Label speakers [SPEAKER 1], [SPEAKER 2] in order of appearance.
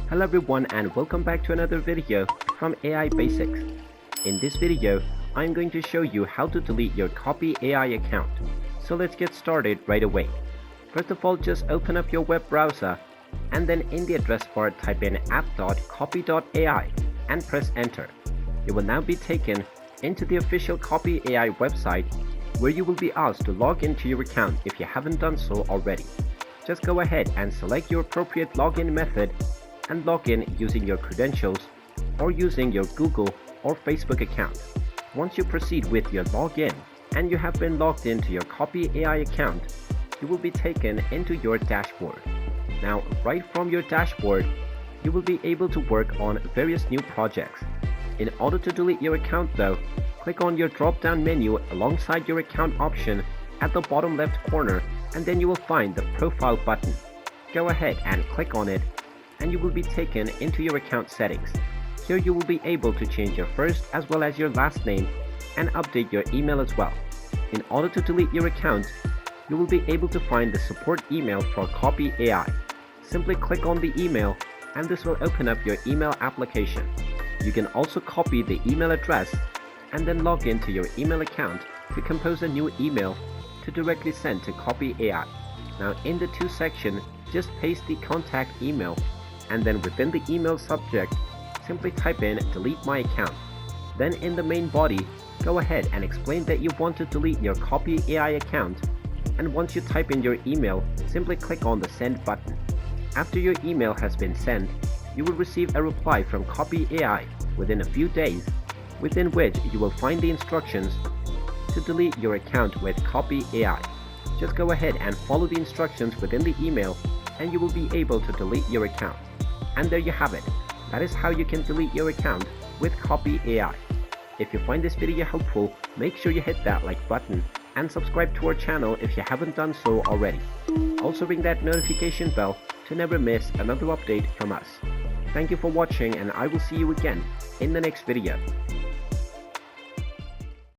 [SPEAKER 1] Hello everyone and welcome back to another video from AI Basics. In this video, I'm going to show you how to delete your Copy AI account. So let's get started right away. First of all, just open up your web browser and then in the address bar type in app.copy.ai and press enter. You will now be taken into the official Copy AI website where you will be asked to log into your account if you haven't done so already. Just go ahead and select your appropriate login method and log in using your credentials or using your Google or Facebook account. Once you proceed with your login and you have been logged into your Copy AI account, you will be taken into your dashboard. Now, right from your dashboard, you will be able to work on various new projects. In order to delete your account though, click on your drop-down menu alongside your account option at the bottom left corner and then you will find the profile button. Go ahead and click on it and you will be taken into your account settings. Here you will be able to change your first as well as your last name and update your email as well. In order to delete your account, you will be able to find the support email for Copy AI. Simply click on the email and this will open up your email application. You can also copy the email address and then log into your email account to compose a new email to directly send to Copy AI. Now in the to section, just paste the contact email and then within the email subject, simply type in delete my account. Then in the main body, go ahead and explain that you want to delete your Copy AI account, and once you type in your email, simply click on the send button. After your email has been sent, you will receive a reply from Copy AI within a few days, within which you will find the instructions to delete your account with Copy AI. Just go ahead and follow the instructions within the email and you will be able to delete your account. And there you have it. That is how you can delete your account with Copy AI. If you find this video helpful, make sure you hit that like button and subscribe to our channel if you haven't done so already. Also ring that notification bell to never miss another update from us. Thank you for watching and I will see you again in the next video.